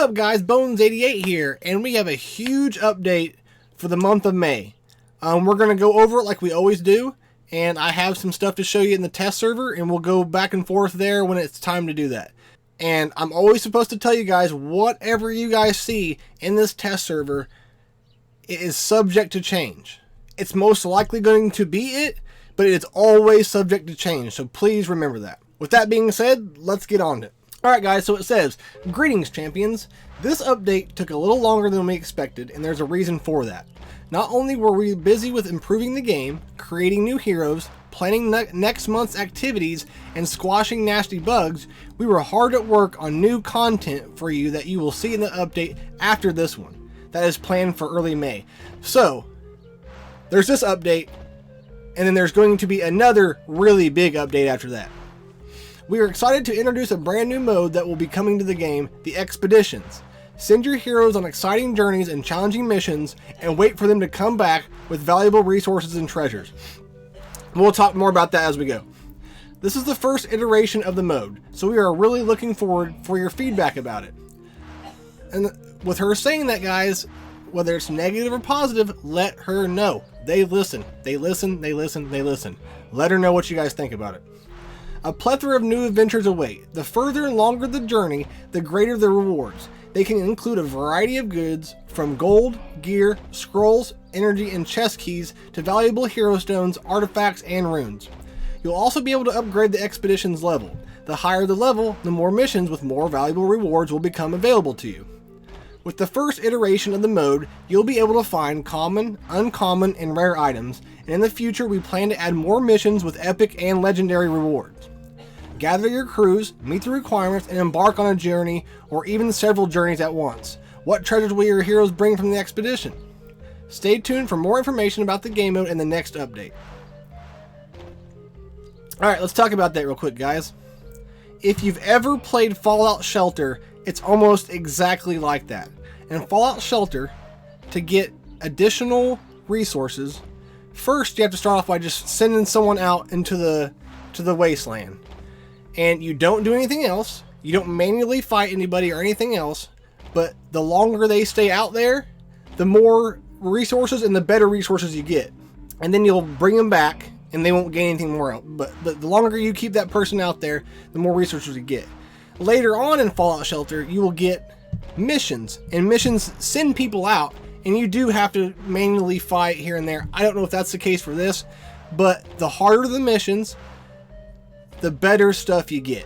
up, guys? Bones88 here, and we have a huge update for the month of May. We're going to go over it like we always do, and I have some stuff to show you in the test server, and we'll go back and forth there when it's time to do that. And I'm always supposed to tell you guys, whatever you guys see in this test server, it is subject to change. It's most likely going to be it, but it's always subject to change, so please remember that. With that being said, let's get on to it. Alright guys, so it says, "Greetings champions. This update took a little longer than we expected, and there's a reason for that. Not only were we busy with improving the game, creating new heroes, planning next month's activities, and squashing nasty bugs, we were hard at work on new content for you that you will see in the update after this one, that is planned for early May." So, there's this update, and then there's going to be another really big update after that. We are excited to introduce a brand new mode that will be coming to the game, the Expeditions. Send your heroes on exciting journeys and challenging missions, and wait for them to come back with valuable resources and treasures. We'll talk more about that as we go. This is the first iteration of the mode, so we are really looking forward for your feedback about it. And with her saying that, guys, whether it's negative or positive, let her know. They listen. They listen. They listen. They listen. Let her know what you guys think about it. A plethora of new adventures await. The further and longer the journey, the greater the rewards. They can include a variety of goods, from gold, gear, scrolls, energy, and chest keys, to valuable hero stones, artifacts, and runes. You'll also be able to upgrade the expedition's level. The higher the level, the more missions with more valuable rewards will become available to you. With the first iteration of the mode, you'll be able to find common, uncommon, and rare items, and in the future we plan to add more missions with epic and legendary rewards. Gather your crews, meet the requirements, and embark on a journey, or even several journeys at once. What treasures will your heroes bring from the expedition? Stay tuned for more information about the game mode in the next update. Alright, let's talk about that real quick, guys. If you've ever played Fallout Shelter, it's almost exactly like that. In Fallout Shelter, to get additional resources, first you have to start off by just sending someone out into the wasteland. And you don't do anything else. You don't manually fight anybody or anything else. But the longer they stay out there, the more resources and the better resources you get. And then you'll bring them back and they won't gain anything more out. But the longer you keep that person out there, the more resources you get. Later on in Fallout Shelter, you will get missions. And missions send people out. And you do have to manually fight here and there. I don't know if that's the case for this. But the harder the missions, the better stuff you get.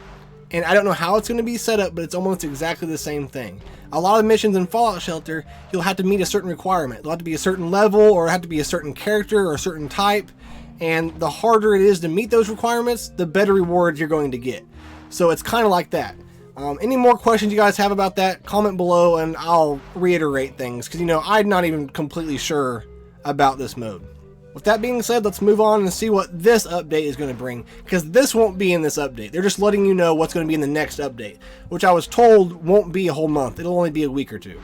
And I don't know how it's going to be set up, but it's almost exactly the same thing. A lot of missions in Fallout Shelter, you'll have to meet a certain requirement. It'll have to be a certain level, or have to be a certain character or a certain type. And the harder it is to meet those requirements, the better rewards you're going to get. So it's kind of like that. Any more questions you guys have about that, comment below and I'll reiterate things. Because, I'm not even completely sure about this mode. With that being said, let's move on and see what this update is going to bring, because this won't be in this update. They're just letting you know what's going to be in the next update, which I was told won't be a whole month. It'll only be a week or two.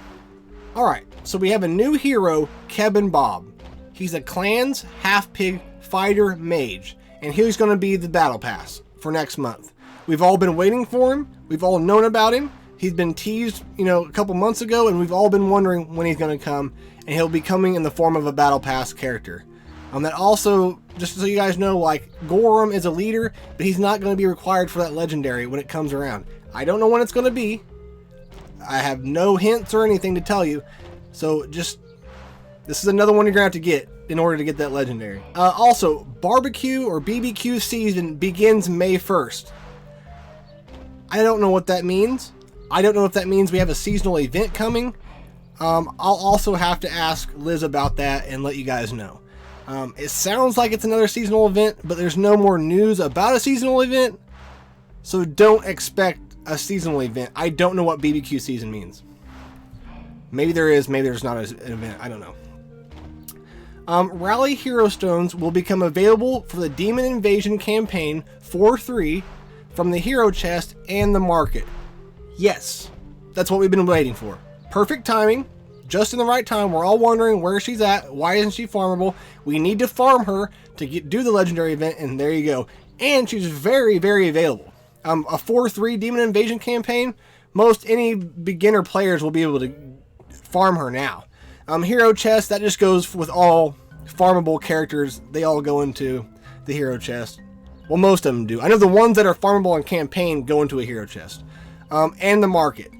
Alright, so we have a new hero, Keb Bab. He's a Clans half-pig fighter mage, and he's going to be the battle pass for next month. We've all been waiting for him. We've all known about him. He's been teased, a couple months ago, and we've all been wondering when he's going to come, and he'll be coming in the form of a battle pass character. That also, just so you guys know, Gorham is a leader, but he's not going to be required for that legendary when it comes around. I don't know when it's going to be. I have no hints or anything to tell you. So this is another one you're going to have to get in order to get that legendary. Also, barbecue or BBQ season begins May 1st. I don't know what that means. I don't know if that means we have a seasonal event coming. I'll also have to ask Liz about that and let you guys know. It sounds like it's another seasonal event, but there's no more news about a seasonal event, so don't expect a seasonal event. I don't know what BBQ season means. Maybe there is, maybe there's not an event. I don't know. Rawley Hero Stones will become available for the Demon Invasion campaign 4-3 from the hero chest and the market. Yes, that's what we've been waiting for. Perfect timing. Just in the right time. We're all wondering where she's at. Why isn't she farmable? We need to farm her to do the legendary event, and there you go. And she's very, very available. A 4-3 Demon Invasion campaign most any beginner players will be able to farm her now. Hero chest, that just goes with all farmable characters. They all go into the hero chest. Well, most of them do. I know the ones that are farmable in campaign go into a hero chest. And the market.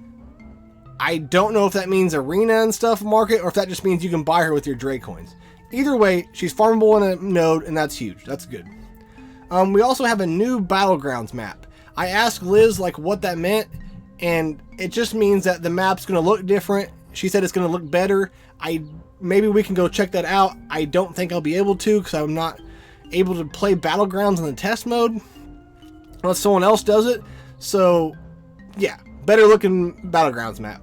I don't know if that means arena and stuff market, or if that just means you can buy her with your Dre coins. Either way, she's farmable in a node, and that's huge. That's good. We also have a new Battlegrounds map. I asked Liz like what that meant, and it just means that the map's going to look different. She said it's going to look better. Maybe we can go check that out. I don't think I'll be able to, because I'm not able to play Battlegrounds in the test mode unless someone else does it. So yeah, better looking Battlegrounds map.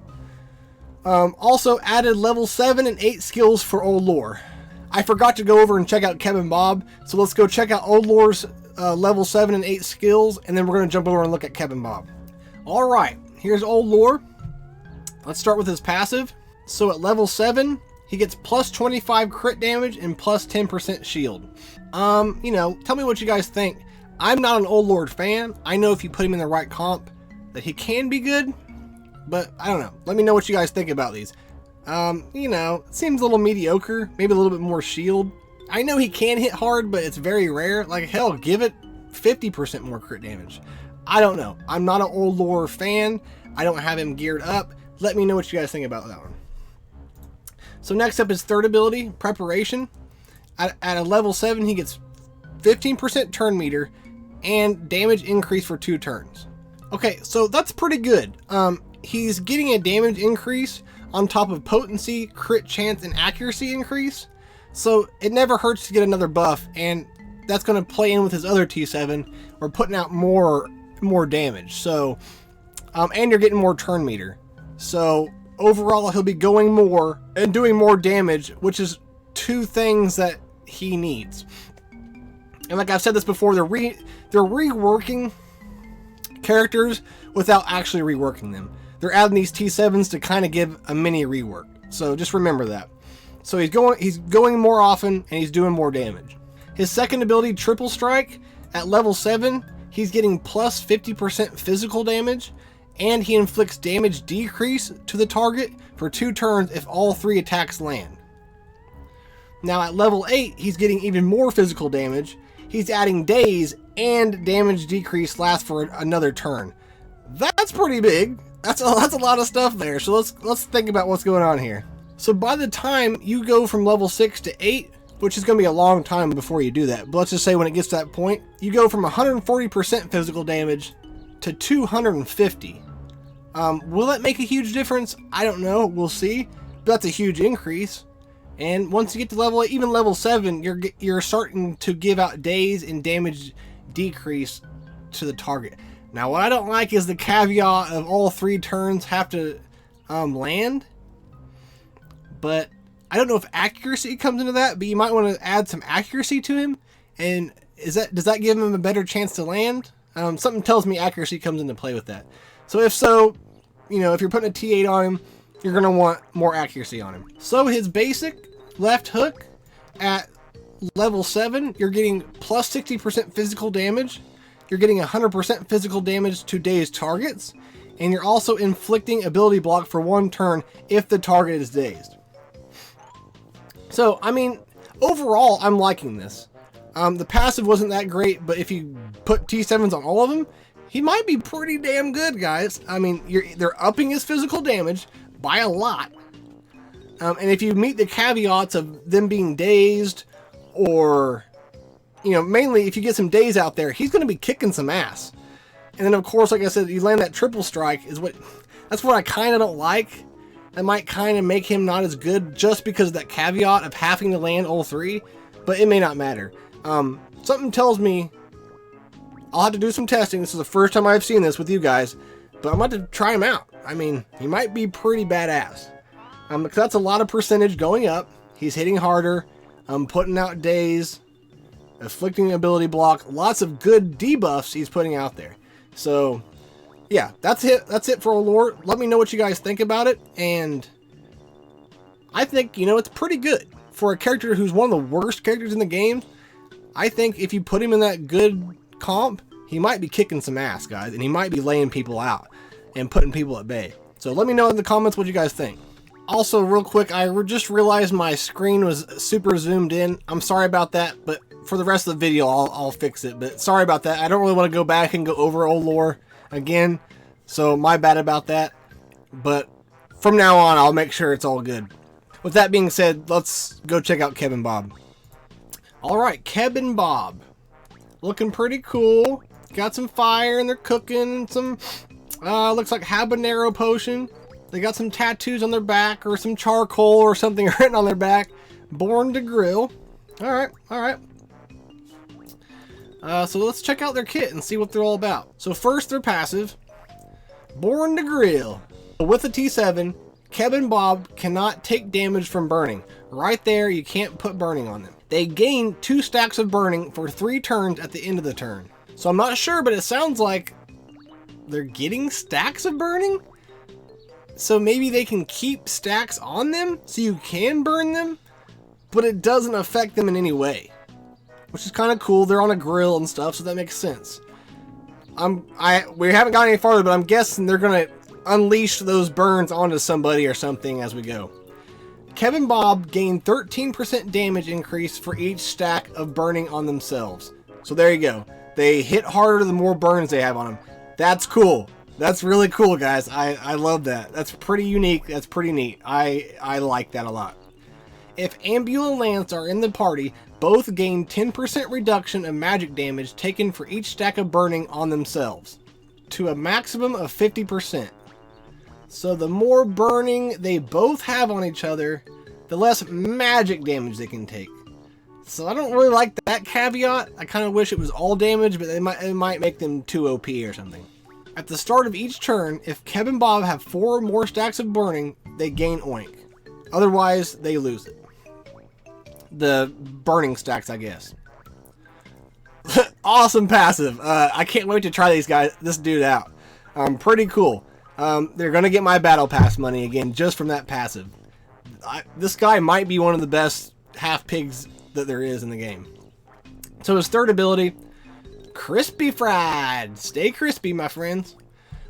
Also added level 7 and 8 skills for Old Lore. I forgot to go over and check out Keb Bab, so let's go check out Old Lore's level 7 and 8 skills, and then we're going to jump over and look at Keb Bab. Alright, here's Old Lore. Let's start with his passive. So at level 7, he gets plus 25 crit damage and plus 10% shield. You know, tell me what you guys think. I'm not an Old Lord fan. I know if you put him in the right comp that he can be good, but I don't know. Let me know what you guys think about these. You know, it seems a little mediocre, maybe a little bit more shield. I know he can hit hard, but it's very rare. Like, hell, give it 50% more crit damage. I don't know. I'm not an Old Lore fan. I don't have him geared up. Let me know what you guys think about that one. So next up is third ability, Preparation. At a level 7, he gets 15% turn meter and damage increase for 2 turns. Okay, so that's pretty good. He's getting a damage increase on top of potency, crit chance, and accuracy increase. So it never hurts to get another buff, and that's going to play in with his other T7. We're putting out more damage. So, and you're getting more turn meter. So overall, he'll be going more and doing more damage, which is 2 things that he needs. And like I've said this before, they're reworking characters without actually reworking them. They're adding these T7s to kind of give a mini rework. So just remember that. So he's going more often and he's doing more damage. His second ability, Triple Strike, at level 7, he's getting plus 50% physical damage, and he inflicts damage decrease to the target for 2 turns if all 3 attacks land. Now at level 8, he's getting even more physical damage. He's adding daze, and damage decrease lasts for another turn. That's pretty big. That's a lot of stuff there. So let's think about what's going on here. So by the time you go from level 6 to 8, which is going to be a long time before you do that, but let's just say when it gets to that point, you go from 140% physical damage to 250. Will that make a huge difference? I don't know. We'll see. But that's a huge increase. And once you get to level 8, even level 7, you're starting to give out daze and damage decrease to the target. Now, what I don't like is the caveat of all 3 turns have to land. But I don't know if accuracy comes into that, but you might want to add some accuracy to him. And does that give him a better chance to land? Something tells me accuracy comes into play with that. So if so, you know, if you're putting a T8 on him, you're going to want more accuracy on him. So his basic left hook at level 7, you're getting plus 60% physical damage. You're getting 100% physical damage to dazed targets. And you're also inflicting ability block for 1 turn if the target is dazed. So, I mean, overall, I'm liking this. The passive wasn't that great, but if you put T7s on all of them, he might be pretty damn good, guys. I mean, they're upping his physical damage by a lot. And if you meet the caveats of them being dazed, or, you know, mainly if you get some daze out there, he's going to be kicking some ass. And then, of course, like I said, you land that triple strike that's what I kind of don't like. That might kind of make him not as good just because of that caveat of having to land all 3, but it may not matter. Something tells me I'll have to do some testing. This is the first time I've seen this with you guys, but I'm about to try him out. I mean, he might be pretty badass. Because that's a lot of percentage going up. He's hitting harder, putting out daze, afflicting ability block, lots of good debuffs he's putting out there. So, yeah, that's it. That's it for Old Lore. Let me know what you guys think about it. And I think, you know, it's pretty good. For a character who's one of the worst characters in the game, I think if you put him in that good comp, he might be kicking some ass, guys. And he might be laying people out. and putting people at bay. So let me know in the comments what you guys think. Also, real quick, I just realized my screen was super zoomed in. I'm sorry about that, but for the rest of the video, I'll fix it. But sorry about that. I don't really want to go back and go over old lore again, so my bad about that. But from now on, I'll make sure it's all good. With that being said, let's go check out Keb Bab. Alright, Keb Bab. Looking pretty cool. Got some fire and they're cooking. Some, looks like habanero potion. They got some tattoos on their back or some charcoal or something written on their back. Born to grill. Alright, alright. So let's check out their kit and see what they're all about. So first, they're passive. Born to grill. With a T7, Keb Bab cannot take damage from burning. Right there, you can't put burning on them. They gain 2 stacks of burning for 3 turns at the end of the turn. So I'm not sure, but it sounds like they're getting stacks of burning? So maybe they can keep stacks on them so you can burn them, but it doesn't affect them in any way. Which is kind of cool. They're on a grill and stuff, so that makes sense. We haven't gone any farther, but I'm guessing they're going to unleash those burns onto somebody or something as we go. Keb Bab gained 13% damage increase for each stack of burning on themselves. So there you go. They hit harder the more burns they have on them. That's cool. That's really cool, guys. I love that. That's pretty unique. That's pretty neat. I like that a lot. If Ambula and Lance are in the party, both gain 10% reduction of magic damage taken for each stack of burning on themselves, to a maximum of 50%. So the more burning they both have on each other, the less magic damage they can take. So I don't really like that caveat. I kind of wish it was all damage, but it might make them too OP or something. At the start of each turn, if Keb Bab have 4 or more stacks of burning, they gain oink. Otherwise, they lose it. The burning stacks, I guess. Awesome passive. I can't wait to try this dude out. Pretty cool. They're going to get my battle pass money again just from that passive. This guy might be one of the best half pigs that there is in the game. So his third ability, Crispy Fried. Stay crispy, my friends.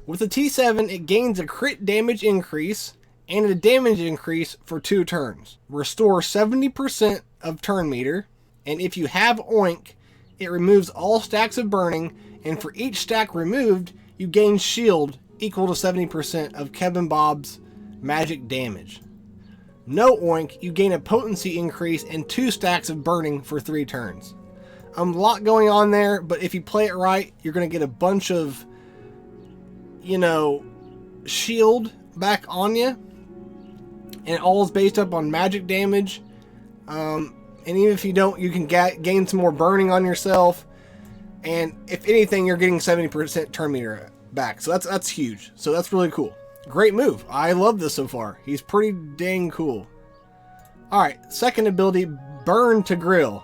With a T7, it gains a crit damage increase and a damage increase for 2 turns. Restore 70% of turn meter, and if you have oink, it removes all stacks of burning, and for each stack removed, you gain shield equal to 70% of Keb Bab's magic damage. No oink, you gain a potency increase and 2 stacks of burning for 3 turns. A lot going on there, but if you play it right, you're going to get a bunch of, shield back on you. And it all is based up on magic damage. And even if you don't, you can gain some more burning on yourself. And if anything, you're getting 70% turn meter back. So that's huge. So that's really cool. Great move. I love this so far. He's pretty dang cool. Alright, second ability, Burn to Grill.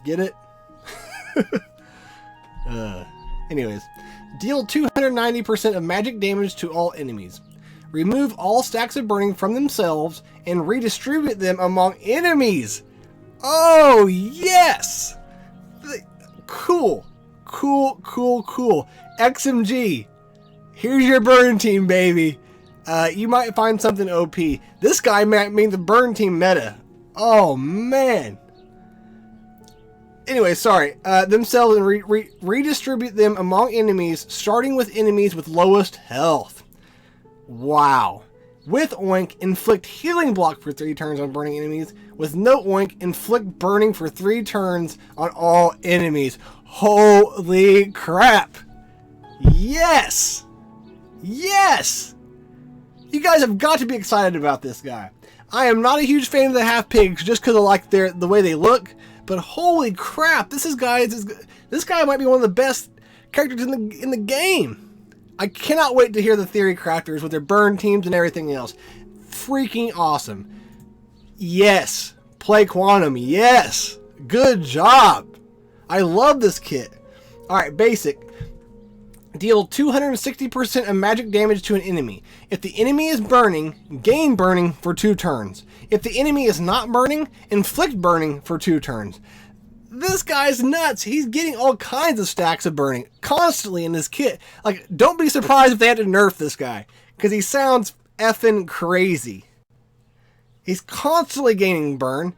Get it? Anyways, deal 290% of magic damage to all enemies. Remove all stacks of burning from themselves and redistribute them among enemies. Oh, yes! Cool. Cool, cool, cool. XMG. Here's your burn team, baby. You might find something OP. This guy might mean the burn team meta. Oh, man. Anyway, sorry. Themselves and redistribute them among enemies, starting with enemies with lowest health. Wow. With oink, inflict healing block for 3 turns on burning enemies. With no oink, inflict burning for 3 turns on all enemies. Holy crap. Yes. Yes. You guys have got to be excited about this guy. I am not a huge fan of the half pigs just because I like the way they look. But holy crap, this guy might be one of the best characters in the game. I cannot wait to hear the theory crafters with their burn teams and everything else. Freaking awesome. Yes. Play Quantum. Yes. Good job. I love this kit. Alright, basic. Deal 260% of magic damage to an enemy. If the enemy is burning, gain burning for 2 turns. If the enemy is not burning, inflict burning for 2 turns. This guy's nuts. He's getting all kinds of stacks of burning constantly in this kit. Like, don't be surprised if they had to nerf this guy, because he sounds effing crazy. He's constantly gaining burn,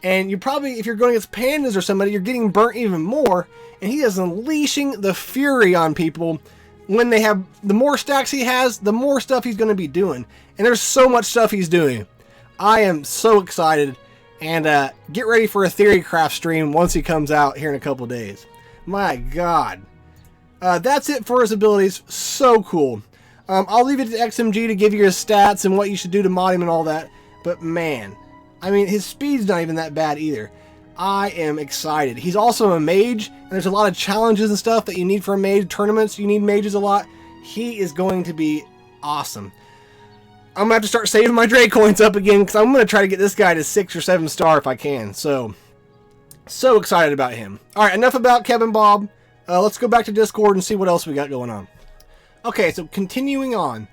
and you probably, if you're going against pandas or somebody, you're getting burnt even more, and he is unleashing the fury on people. When they have, the more stacks he has, the more stuff he's going to be doing, and there's so much stuff he's doing. I am so excited. And get ready for a Theorycraft stream once he comes out here in a couple days. My God. That's it for his abilities. So cool. I'll leave it to XMG to give you his stats and what you should do to mod him and all that. But man, I mean, his speed's not even that bad either. I am excited. He's also a mage, and there's a lot of challenges and stuff that you need for a mage. Tournaments, you need mages a lot. He is going to be awesome. I'm going to have to start saving my Dre coins up again, because I'm going to try to get this guy to 6 or 7 star if I can. So excited about him. Alright, enough about Keb Bab. Let's go back to Discord and see what else we got going on. Okay, so continuing on.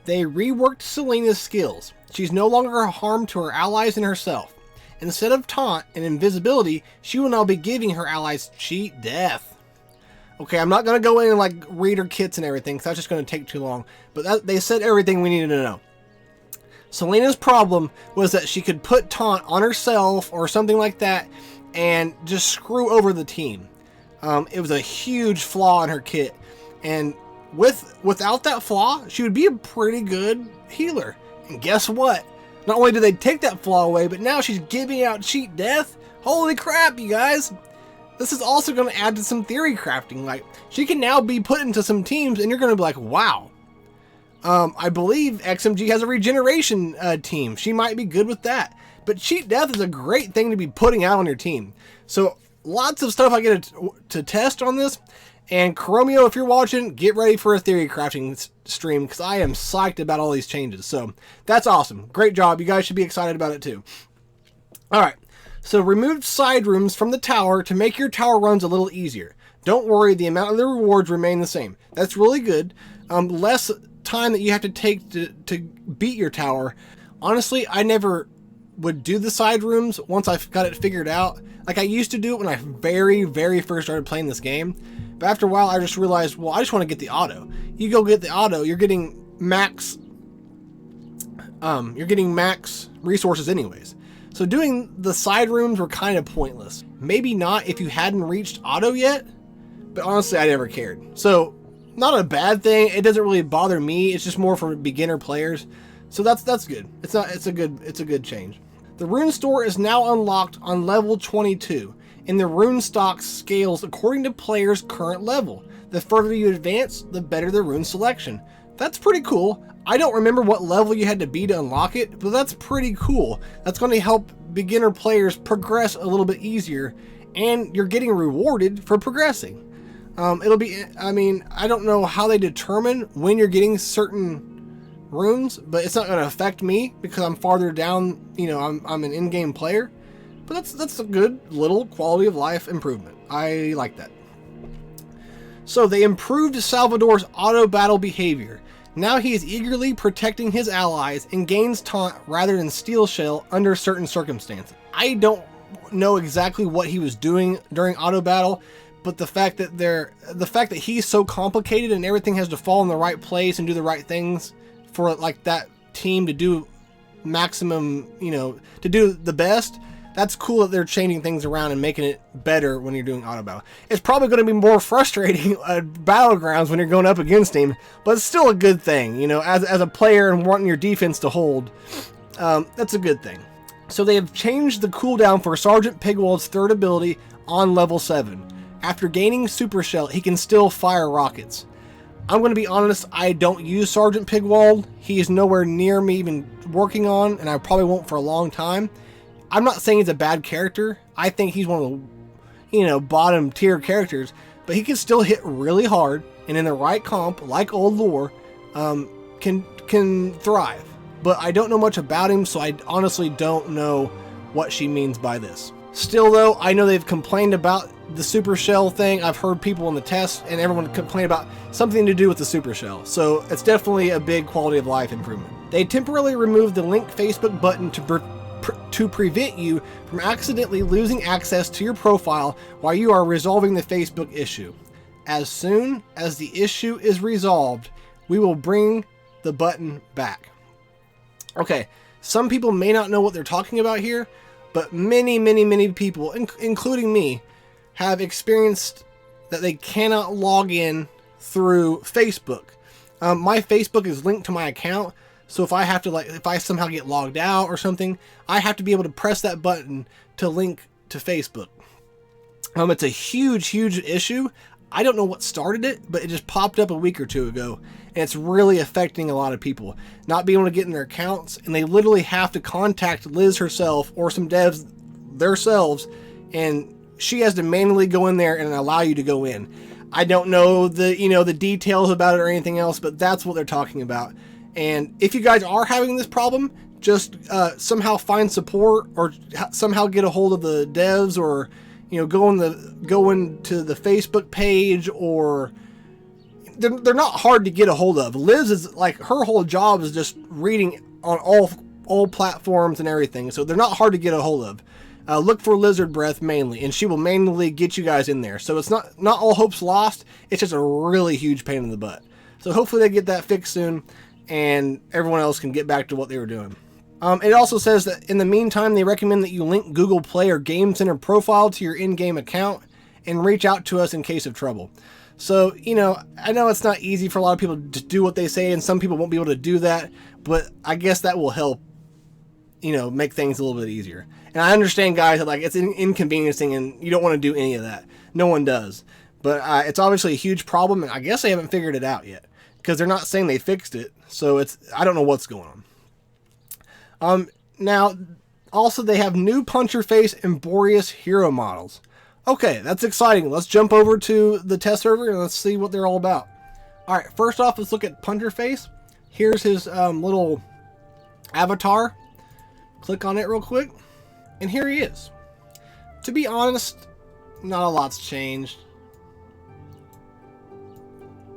They reworked Selena's skills. She's no longer a harm to her allies and herself. Instead of taunt and invisibility, she will now be giving her allies cheat death. Okay, I'm not going to go in and like read her kits and everything, because that's just going to take too long. But they said everything we needed to know. Selena's problem was that she could put taunt on herself or something like that and just screw over the team. It was a huge flaw in her kit, and without that flaw, she would be a pretty good healer. And guess what? Not only did they take that flaw away, but now she's giving out cheat death. Holy crap, you guys! This is also going to add to some theory crafting. Like, she can now be put into some teams, and you're going to be like, wow. I believe XMG has a regeneration team. She might be good with that. But cheat death is a great thing to be putting out on your team. So lots of stuff I get to test on this. And Chromio, if you're watching, get ready for a theory crafting stream, because I am psyched about all these changes. So that's awesome. Great job. You guys should be excited about it too. Alright, so removed side rooms from the tower to make your tower runs a little easier. Don't worry, the amount of the rewards remain the same. That's really good. Less time that you have to take to beat your tower. Honestly, I never would do the side rooms once I've got it figured out. Like, I used to do it when I very first started playing this game. But after a while, I just realized, well, I just want to get the auto. You go get the auto, you're getting max resources anyways. So doing the side rooms were kind of pointless. Maybe not if you hadn't reached auto yet, but honestly, I never cared. So, not a bad thing. It doesn't really bother me. It's just more for beginner players. So that's good. It's a good change. The Roon Store is now unlocked on level 22, and the rune stock scales according to players' current level. The further you advance, the better the rune selection. That's pretty cool. I don't remember what level you had to be to unlock it, but that's pretty cool. That's going to help beginner players progress a little bit easier, and you're getting rewarded for progressing. It'll be, I mean, I don't know how they determine when you're getting certain runes, but it's not going to affect me because I'm farther down, you know, I'm an in-game player. But that's a good little quality of life improvement. I like that. So they improved Salvador's auto battle behavior. Now he is eagerly protecting his allies and gains taunt rather than steel shell under certain circumstances. I don't know exactly what he was doing during auto battle, but the fact that he's so complicated and everything has to fall in the right place and do the right things for like that team to do maximum, you know, to do the best. That's cool that they're changing things around and making it better when you're doing auto battle. It's probably going to be more frustrating at battlegrounds when you're going up against him, but it's still a good thing, you know, as a player and wanting your defense to hold. That's a good thing. So they have changed the cooldown for Sergeant Pigwald's third ability on level 7. After gaining Super Shell, he can still fire rockets. I'm going to be honest, I don't use Sergeant Pigwald. He is nowhere near me even working on, and I probably won't for a long time. I'm not saying he's a bad character. I think he's one of the, you know, bottom tier characters, but he can still hit really hard, and in the right comp, like Old Lore, can thrive. But I don't know much about him, so I honestly don't know what she means by this. Still though, I know they've complained about the Super Shell thing. I've heard people in the test and everyone complain about something to do with the Super Shell. So it's definitely a big quality of life improvement. They temporarily removed the link Facebook button to prevent you from accidentally losing access to your profile while you are resolving the Facebook issue. As soon as the issue is resolved, we will bring the button back. Okay, some people may not know what they're talking about here, but many people, including me, have experienced that they cannot log in through Facebook. My Facebook is linked to my account, so if I have to, if I somehow get logged out or something, I have to be able to press that button to link to Facebook. It's a huge issue. I don't know what started it, but it just popped up a week or two ago, and it's really affecting a lot of people not being able to get in their accounts, and they literally have to contact Liz herself or some devs themselves, and she has to manually go in there and allow you to go in. I don't know the details about it or anything else, but that's what they're talking about. And if you guys are having this problem, just somehow find support or somehow get a hold of the devs, or go into the Facebook page, or they're not hard to get a hold of. Liz is her whole job is just reading on all platforms and everything, so they're not hard to get a hold of. Look for Lizard Breath mainly, and she will manually get you guys in there. So it's not all hopes lost. It's just a really huge pain in the butt. So hopefully they get that fixed soon, and everyone else can get back to what they were doing. It also says that in the meantime, they recommend that you link Google Play or Game Center profile to your in-game account and reach out to us in case of trouble. So, I know it's not easy for a lot of people to do what they say, and some people won't be able to do that, but I guess that will help, make things a little bit easier. And I understand, guys, that it's inconveniencing and you don't want to do any of that. No one does. But it's obviously a huge problem, and I guess they haven't figured it out yet, because they're not saying they fixed it. So I don't know what's going on. Now, also they have new Puncher Face and Boreous hero models. Okay, that's exciting. Let's jump over to the test server and let's see what they're all about. Alright, first off, let's look at Puncher Face. Here's his little avatar. Click on it real quick. And here he is. To be honest, not a lot's changed.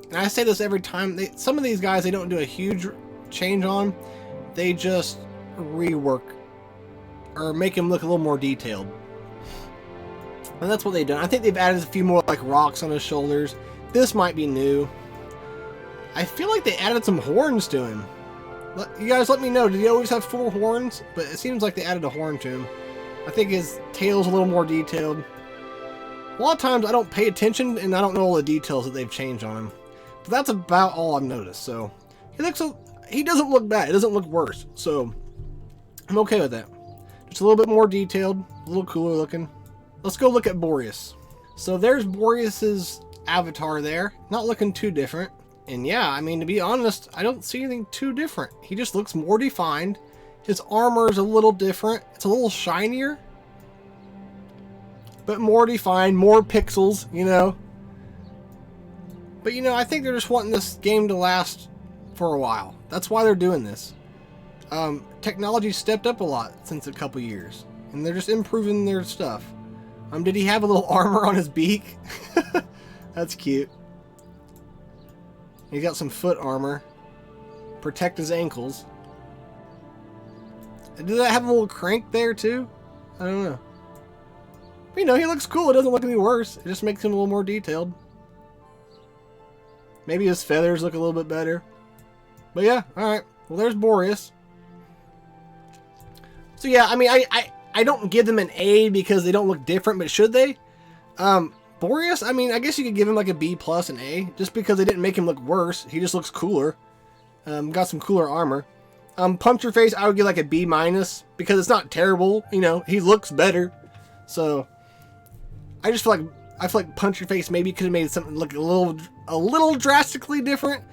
And I say this every time. Some of these guys, they don't do a huge change on. They just rework or make him look a little more detailed. And that's what they've done. I think they've added a few more rocks on his shoulders. This might be new. I feel like they added some horns to him. You guys let me know. Did he always have 4 horns? But it seems like they added a horn to him. I think his tail's a little more detailed. A lot of times I don't pay attention and I don't know all the details that they've changed on him. But that's about all I've noticed. So he doesn't look bad. It doesn't look worse. So I'm okay with that. Just a little bit more detailed, a little cooler looking. Let's go look at Boreous. So there's Boreous's avatar there. Not looking too different. And yeah, I mean, to be honest, I don't see anything too different. He just looks more defined. His armor is a little different. It's a little shinier. But more defined, more pixels, But I think they're just wanting this game to last for a while. That's why they're doing this. Technology stepped up a lot since a couple years. And they're just improving their stuff. Did he have a little armor on his beak? That's cute. He's got some foot armor. Protect his ankles. Did that have a little crank there too? I don't know. But, he looks cool. It doesn't look any worse. It just makes him a little more detailed. Maybe his feathers look a little bit better. But yeah, alright. Well, there's Boreous. So yeah, I mean, I don't give them an A because they don't look different, but should they? Boreous, I mean, I guess you could give him a B plus, an A, just because they didn't make him look worse. He just looks cooler. Got some cooler armor. Puncher Face, I would give a B minus because it's not terrible. He looks better. So I just feel like Puncher Face maybe could have made something look a little drastically different,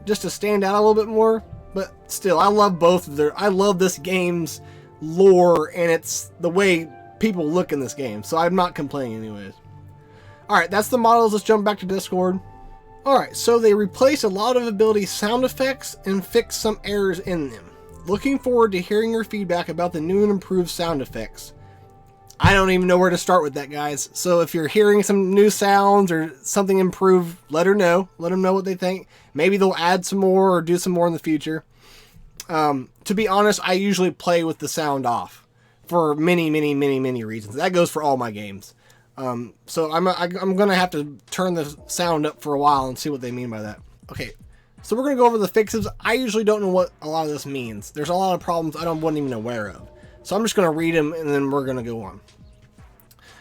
just to stand out a little bit more. But still, I love both of I love this game's lore, and it's the way people look in this game. So I'm not complaining anyways. Alright, that's the models. Let's jump back to Discord. Alright, so they replaced a lot of ability sound effects and fixed some errors in them. Looking forward to hearing your feedback about the new and improved sound effects. I don't even know where to start with that, guys. So if you're hearing some new sounds or something improved, let her know. Let them know what they think. Maybe they'll add some more or do some more in the future. To be honest, I usually play with the sound off. for many reasons. That goes for all my games. So I'm gonna have to turn the sound up for a while and see what they mean by that. Okay, so we're gonna go over the fixes. I usually don't know what a lot of this means. There's a lot of problems I wasn't even aware of. So I'm just gonna read them and then we're gonna go on.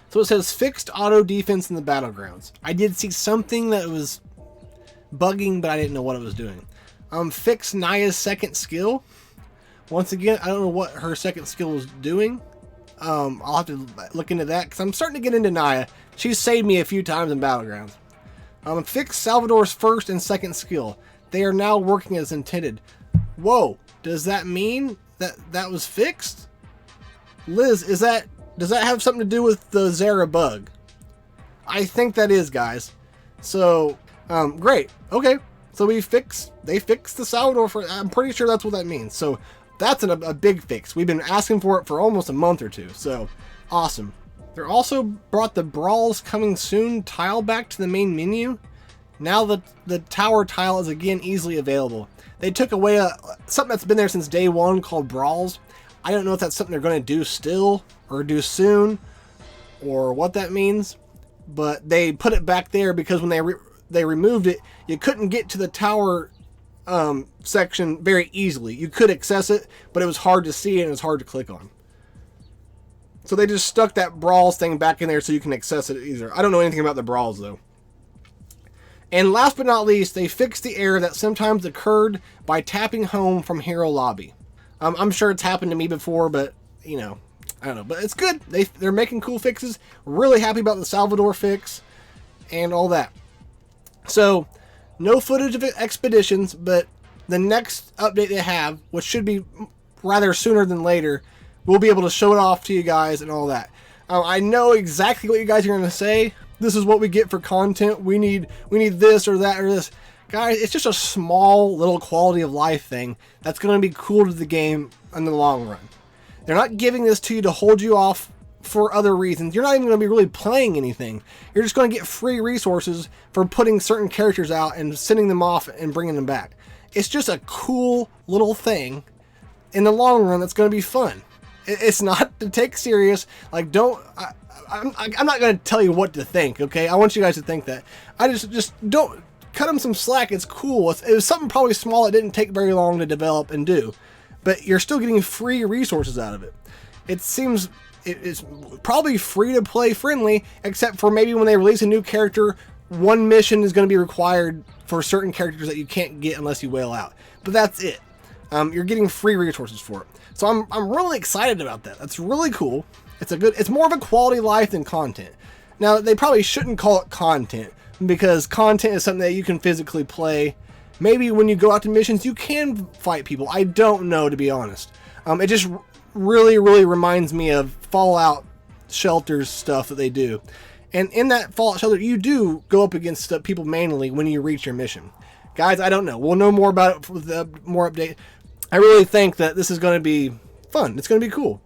So it says fixed auto defense in the battlegrounds. I did see something that was bugging, but I didn't know what it was doing. Fixed Naya's second skill. Once again, I don't know what her second skill was doing. I'll have to look into that because I'm starting to get into Naya. She's saved me a few times in battlegrounds. Fixed Salvador's first and second skill. They are now working as intended. Whoa, does that mean that was fixed? Liz, does that have something to do with the Zara bug? I think that is, guys. So, great. Okay, so they fixed the Salvador for. I'm pretty sure that's what that means. So that's a big fix. We've been asking for it for almost a month or two. So awesome. They're also brought the Brawls Coming Soon tile back to the main menu. Now the tower tile is again easily available. They took away something that's been there since day one called Brawls. I don't know if that's something they're going to do still or do soon or what that means, but they put it back there because when they removed it, you couldn't get to the tower section very easily. You could access it, but it was hard to see and it was hard to click on. So they just stuck that Brawls thing back in there so you can access it easier. I don't know anything about the Brawls though. And last but not least, they fixed the error that sometimes occurred by tapping home from Hero Lobby. I'm sure it's happened to me before, but you know, I don't know. But it's good. They're making cool fixes. Really happy about the Salvador fix and all that. So, no footage of expeditions, but the next update they have, which should be rather sooner than later, we'll be able to show it off to you guys and all that. I know exactly what you guys are going to say. This is what we get for content. We need this or that or this. Guys, it's just a small little quality of life thing that's going to be cool to the game in the long run. They're not giving this to you to hold you off for other reasons. You're not even going to be really playing anything. You're just going to get free resources for putting certain characters out and sending them off and bringing them back. It's just a cool little thing in the long run that's going to be fun. It's not to take serious. Like, I'm not going to tell you what to think, okay? I want you guys to think that. I just don't cut them some slack. It's cool. It was something probably small. It didn't take very long to develop and do, but you're still getting free resources out of it. It seems it's probably free to play friendly, except for maybe when they release a new character, one mission is going to be required for certain characters that you can't get unless you whale out. But that's it. You're getting free resources for it. So I'm really excited about that. That's really cool. It's more of a quality life than content. Now, they probably shouldn't call it content because content is something that you can physically play. Maybe when you go out to missions, you can fight people. I don't know, to be honest. It just really reminds me of Fallout Shelter's stuff that they do. And in that Fallout Shelter, you do go up against people manually when you reach your mission. Guys, I don't know. We'll know more about it with the more update. I really think that this is going to be fun. It's going to be cool.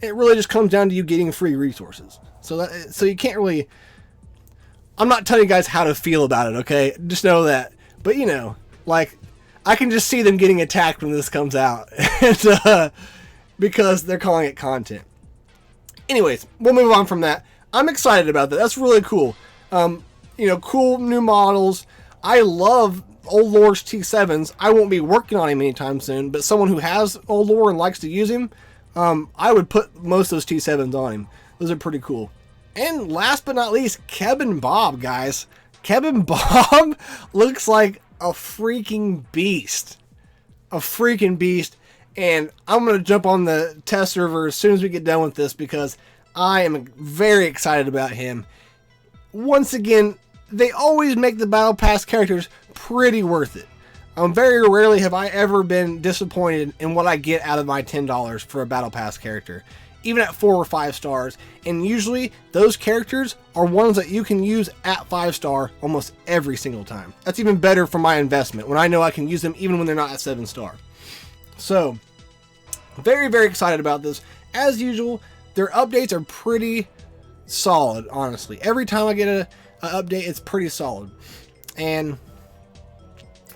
It really just comes down to you getting free resources. So you can't really... I'm not telling you guys how to feel about it, okay? Just know that. But, you know, like, I can just see them getting attacked when this comes out. And, because they're calling it content. Anyways, we'll move on from that. I'm excited about that. That's really cool. You know, cool new models. I love Old Lore's T7s. I won't be working on him anytime soon, but someone who has Old Lore and likes to use him, I would put most of those T7s on him. Those are pretty cool. And last but not least, Keb Bab, guys. Keb Bab looks like a freaking beast. A freaking beast. And I'm going to jump on the test server as soon as we get done with this because I am very excited about him. Once again, they always make the Battle Pass characters pretty worth it. Very rarely have I ever been disappointed in what I get out of my $10 for a Battle Pass character, even at 4 or 5 stars. And usually those characters are ones that you can use at 5-star almost every single time. That's even better for my investment when I know I can use them even when they're not at 7-star. So, very excited about this. As usual, their updates are pretty solid, honestly. Every time I get an update, it's pretty solid. And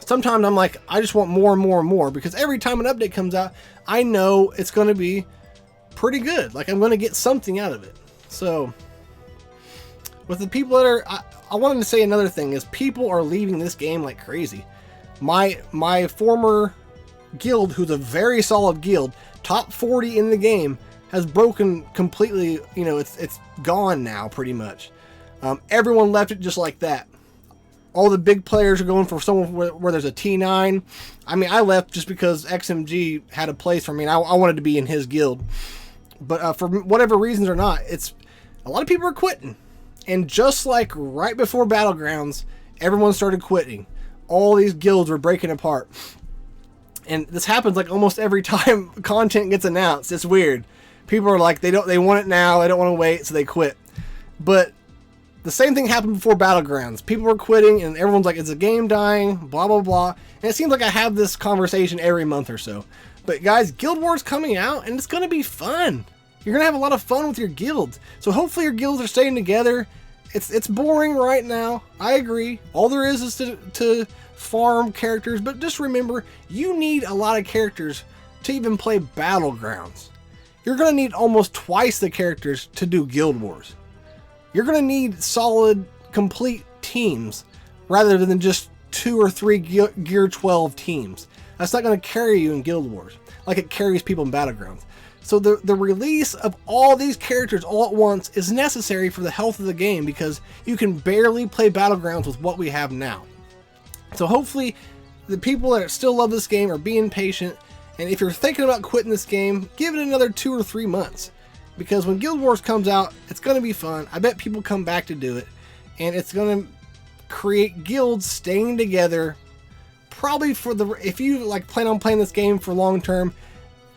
sometimes I'm like, I just want more and more and more, because every time an update comes out, I know it's going to be pretty good. Like, I'm going to get something out of it. So, with the people that are... I wanted to say another thing is people are leaving this game like crazy. My former guild, who's a very solid guild, top 40 in the game, has broken completely. You know, it's gone now pretty much. Everyone left it just like that. All the big players are going for somewhere where there's a T9. I mean, I left just because XMG had a place for me, and I wanted to be in his guild. But for whatever reasons or not, a lot of people are quitting. And just like right before Battlegrounds, everyone started quitting. All these guilds were breaking apart. And this happens like almost every time content gets announced. It's weird. People are like, they want it now, they don't want to wait, so they quit. But the same thing happened before Battlegrounds. People were quitting, and everyone's like, it's a game dying, blah, blah, blah. And it seems like I have this conversation every month or so. But guys, Guild Wars coming out, and it's going to be fun. You're going to have a lot of fun with your guilds. So hopefully your guilds are staying together. It's boring right now. I agree. All there is to farm characters. But just remember, you need a lot of characters to even play Battlegrounds. You're going to need almost twice the characters to do Guild Wars. You're going to need solid, complete teams rather than just 2 or 3 Gear 12 teams. That's not going to carry you in Guild Wars like it carries people in Battlegrounds. So the release of all these characters all at once is necessary for the health of the game because you can barely play Battlegrounds with what we have now. So hopefully the people that still love this game are being patient, and if you're thinking about quitting this game, give it another 2 or 3 months. Because when Guild Wars comes out, it's going to be fun. I bet people come back to do it, and it's going to create guilds staying together. Probably if you like plan on playing this game for long term,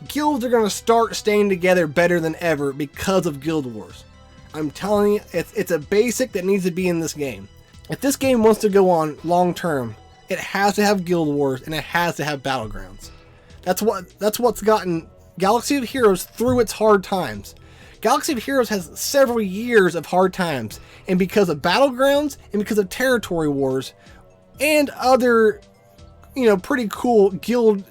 guilds are going to start staying together better than ever because of Guild Wars. I'm telling you, it's a basic that needs to be in this game. If this game wants to go on long term, it has to have Guild Wars and it has to have Battlegrounds. That's what's gotten Galaxy of Heroes through its hard times. Galaxy of Heroes has several years of hard times, and because of Battlegrounds and because of Territory Wars and other, pretty cool guild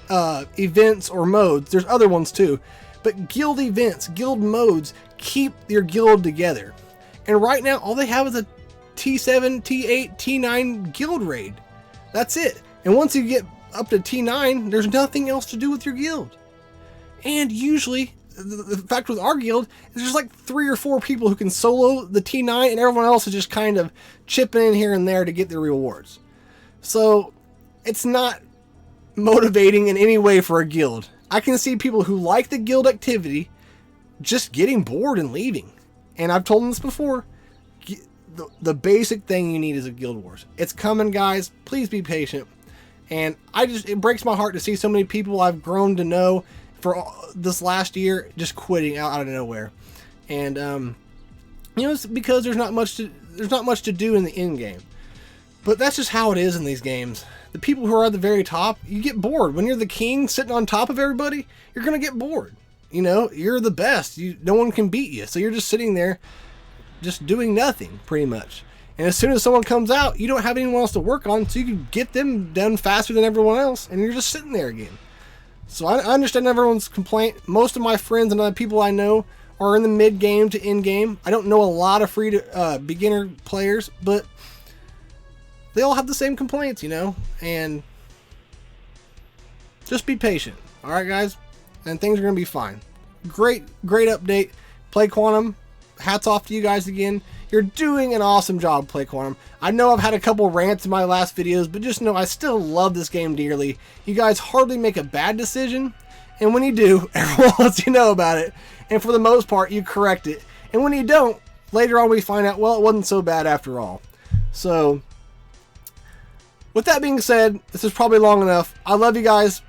events or modes. There's other ones too, but guild events, guild modes keep your guild together. And right now, all they have is a T7, T8, T9 guild raid. That's it. And once you get up to T9, there's nothing else to do with your guild. And usually, the fact with our guild is there's like 3 or 4 people who can solo the T9, and everyone else is just kind of chipping in here and there to get the rewards. So it's not motivating in any way for a guild. I can see people who like the guild activity just getting bored and leaving. And I've told them this before. The basic thing you need is a Guild Wars. It's coming, guys. Please be patient. And it breaks my heart to see so many people I've grown to know for this last year just quitting out of nowhere. And it's because there's not much to do in the end game. But that's just how it is in these games. The people who are at the very top, you get bored. When you're the king sitting on top of everybody, you're going to get bored. You're the best. No one can beat you. So you're just sitting there just doing nothing, pretty much. And as soon as someone comes out, you don't have anyone else to work on, so you can get them done faster than everyone else, and you're just sitting there again. So I understand everyone's complaint. Most of my friends and other people I know are in the mid-game to end-game. I don't know a lot of beginner players, but they all have the same complaints, and just be patient. All right, guys? And things are going to be fine. Great update. Play Quantum. Hats off to you guys again. You're doing an awesome job, Play Quantum. I know I've had a couple rants in my last videos, but just know I still love this game dearly. You guys hardly make a bad decision, and when you do, everyone lets you know about it. And for the most part, you correct it. And when you don't, later on we find out, well, it wasn't so bad after all. So, with that being said, this is probably long enough. I love you guys.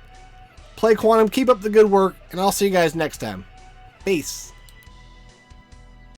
Play Quantum, keep up the good work, and I'll see you guys next time. Peace.